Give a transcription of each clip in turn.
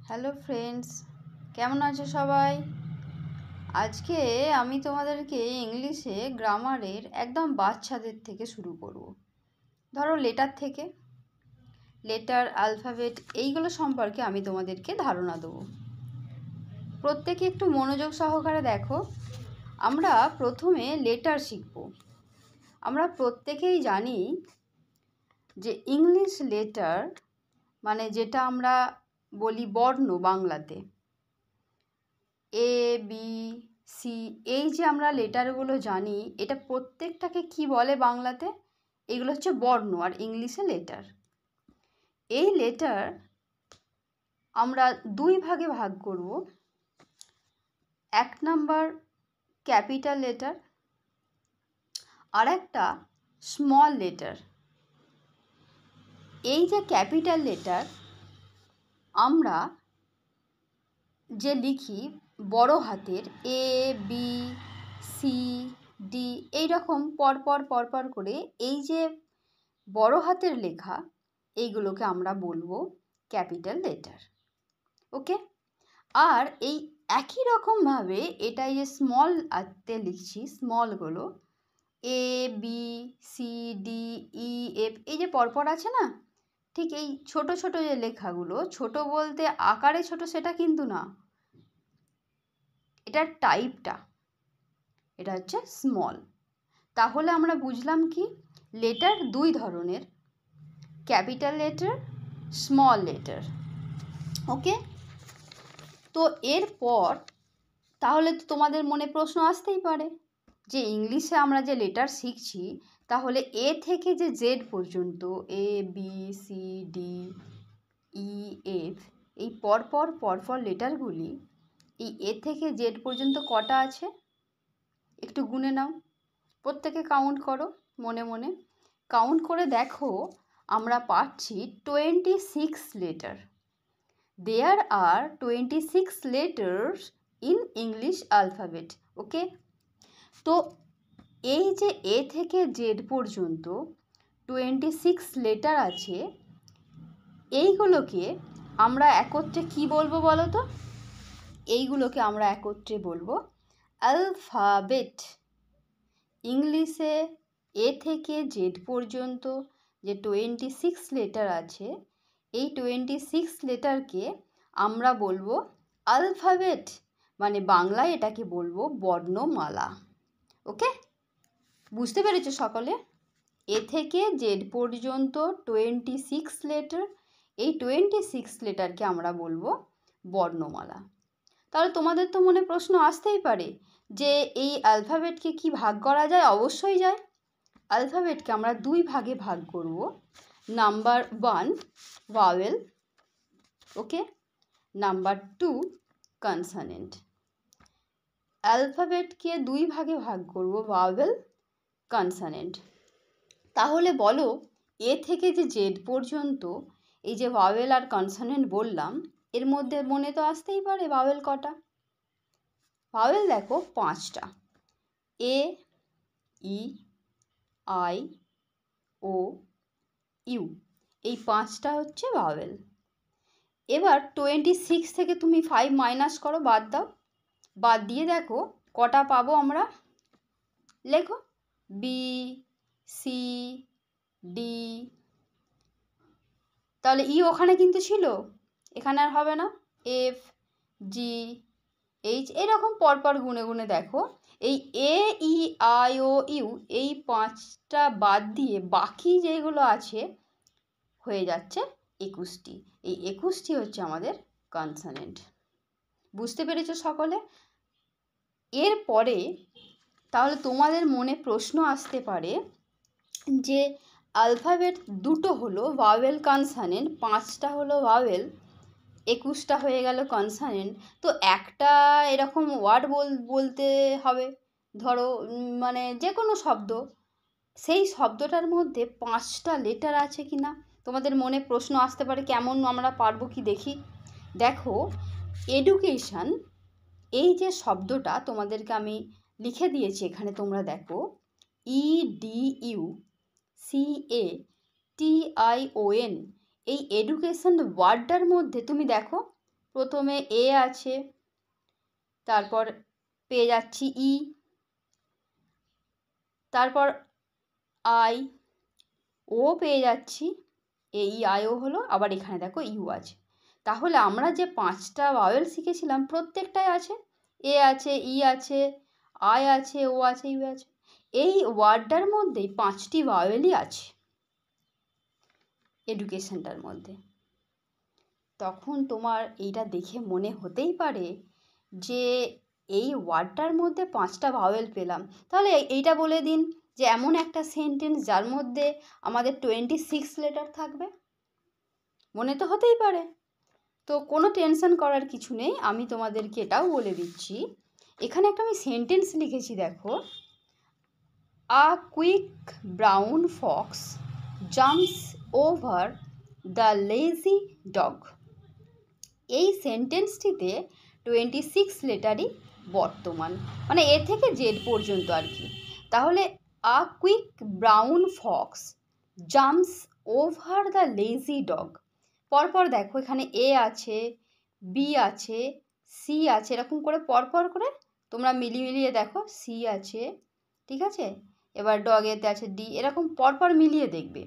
Hello friends, কেমন আছো সবাই? আজকে আমি তোমাদেরকে ইংলিশে গ্রামারের একদম বাচ্চাদের থেকে শুরু করব। ধরো লেটার থেকে, লেটার, অ্যালফাবেট এইগুলো সম্পর্কে আমি তোমাদেরকে ধারণা দেবো। প্রত্যেকে একটু মনোযোগ সহকারে দেখো। আমরা প্রথমে লেটার শিখব। আমরা প্রত্যেকেই জানি যে ইংলিশ লেটার মানে যেটা আমরা বলি বর্ণ বাংলাতে, এ বি সি, এই যে আমরা লেটারগুলো জানি, এটা প্রত্যেকটাকে কি বলে বাংলাতে? এগুলো হচ্ছে বর্ণ, আর ইংলিশে লেটার। এই লেটার আমরা দুই ভাগে ভাগ করব। এক নাম্বার ক্যাপিটাল লেটার, আর একটা স্মল লেটার। এই যে ক্যাপিটাল লেটার আমরা যে লিখি বড় হাতের এ বি সি ডি, এইরকম পরপর করে এই যে বড় হাতের লেখা, এইগুলোকে আমরা বলবো ক্যাপিটাল লেটার। ওকে? আর এই একই রকমভাবে এটাই যে স্মল হাতে লিখছি, স্মলগুলো A B C D E F, এই যে পরপর আছে না, ঠিক এই ছোট ছোট যে লেখাগুলো, ছোট বলতে আকারে ছোট সেটা কিন্তু না, এটার টাইপটা, এটা হচ্ছে স্মল। তাহলে আমরা বুঝলাম কি, লেটার দুই ধরনের, ক্যাপিটাল লেটার, স্মল লেটার। ওকে? তো এরপর তাহলে তো তোমাদের মনে প্রশ্ন আসতেই পারে যে ইংলিশে আমরা যে লেটার শিখছি, তাহলে এ থেকে যে জেড পর্যন্ত, A B C D E F, এই পরপর লেটারগুলি, এই এ থেকে জেড পর্যন্ত কটা আছে একটু গুনে নাও। প্রত্যেকে কাউন্ট করো মনে মনে। কাউন্ট করে দেখো, আমরা পাচ্ছি 26 letter. There are 26 letters in English alphabet. ওকে? তো এই যে এ থেকে জেড পর্যন্ত 26 লেটার আছে, এইগুলোকে আমরা একত্রে কি বলবো বলো তো? এইগুলোকে আমরা একত্রে বলবো অ্যালফাবেট। ইংলিশে এ থেকে জেড পর্যন্ত যে 26 লেটার আছে, এই 26 লেটারকে আমরা বলবো অ্যালফাবেট, মানে বাংলায় এটাকে বলবো বর্ণমালা। ওকে? বুঝতে পেরেছো সকলে? এ থেকে জেড পর্যন্ত 26 লেটার, এই 26 লেটারকে আমরা বলবো বর্ণমালা। তাহলে তোমাদের তো মনে প্রশ্ন আসতেই পারে যে এই অ্যালফাবেটকে কি ভাগ করা যায়? অবশ্যই যায়। অ্যালফাবেটকে আমরা দুই ভাগে ভাগ করব। নাম্বার 1 ভাওয়েল, ওকে, নাম্বার 2 কনসোনেন্ট। অ্যালফাবেটকে দুই ভাগে ভাগ করব, ভাওয়েল, কনসোনেন্ট। তাহলে বলো, এ থেকে যে জেড পর্যন্ত এই যে ভাওয়েল আর কনসোনেন্ট বললাম, এর মধ্যে মনে তো আসতেই পারে ভাওয়েল কটা। ভাওয়েল দেখো 5টা, এ, ই, আই, ও, ইউ, এই 5টা হচ্ছে ভাওয়েল। এবার 26 থেকে তুমি 5 মাইনাস করো, বাদ দাও। বাদ দিয়ে দেখো কটা পাবো আমরা। লেখো বি সি ডি, তাহলে ই ওখানে কিন্তু ছিল, এখানে আর হবে না। এফ জি এইচ, এরকম পরপর গুনে গুনে দেখো, এই এ ই আই ও ইউ, এই 5টা বাদ দিয়ে বাকি যেগুলো আছে হয়ে যাচ্ছে 21টি। এই 21টি হচ্ছে আমাদের কনসোনেন্ট। বুঝতে পেরেছো সকলে? এরপরে তাহলে তোমাদের মনে প্রশ্ন আসতে পারে যে অ্যালফাবেট দুটো হলো ভাওয়েল কনসোনেন্ট, 5টা হলো ভাওয়েল, 21টা হয়ে গেল কনসোনেন্ট, তো একটা এরকম ওয়ার্ড বলতে হবে, ধরো মানে যে কোনো শব্দ, সেই শব্দটার মধ্যে 5টা লেটার আছে কি না তোমাদের মনে প্রশ্ন আসতে পারে। কেমন আমরা পারবো কি দেখি। দেখো, এডুকেশন, এই যে শব্দটা তোমাদেরকে আমি লিখে দিয়েছি এখানে, তোমরা দেখো EDU CATION, এই এডুকেশন ওয়ার্ডটার মধ্যে তুমি দেখো প্রথমে এ আছে, তারপর পেয়ে যাচ্ছি ই, তারপর আই, ও পেয়ে যাচ্ছি, এই আইও হলো, আবার এখানে দেখো ইউ আছে। তাহলে আমরা যে 5টা ভাওয়েল শিখেছিলাম প্রত্যেকটাই আছে, এ আছে, ই আছে, আই আছে, ও আছে, ইউ আছে। এই ওয়ার্ডটার মধ্যেই 5টি ভাওয়েলই আছে এডুকেশনটার মধ্যে। তখন তোমার এইটা দেখে মনে হতেই পারে যে এই ওয়ার্ডটার মধ্যে 5টা ভাওয়েল পেলাম, তাহলে এইটা বলে দিন যে এমন একটা সেন্টেন্স যার মধ্যে আমাদের 26 লেটার থাকবে। মনে তো হতেই পারে। তো কোনো টেনশন করার কিছু নেই, আমি তোমাদেরকে এটাও বলে দিচ্ছি। এখানে একটা আমি সেন্টেন্স লিখেছি, দেখো, আ quick brown Fox jumps over the lazy dog. এই সেন্টেন্সটিতে 26 লেটারই বর্তমান, মানে এ থেকে জেড পর্যন্ত আর কি। তাহলে আ quick brown Fox jumps over the lazy dog, পরপর দেখো এখানে এ আছে, বি আছে, সি আছে, এরকম করে পরপর করে তোমরা মিলিয়ে দেখো, সি আছে, ঠিক আছে, এবার ডগেতে আছে ডি, এরকম পরপর মিলিয়ে দেখবে।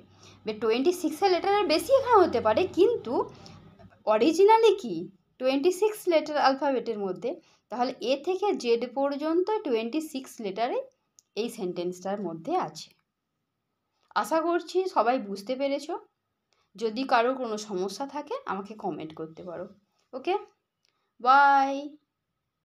26 লেটারের বেশি এখানে হতে পারে, কিন্তু অরিজিনালি কি 26 লেটার অ্যালফাবেটের মধ্যে। তাহলে এ থেকে জেড পর্যন্ত 26 লেটারে এই সেন্টেন্সটার মধ্যে আছে। আশা করছি সবাই বুঝতে পেরেছো। যদি কারো কোনো সমস্যা থাকে আমাকে কমেন্ট করতে পারো। ওকে, বাই।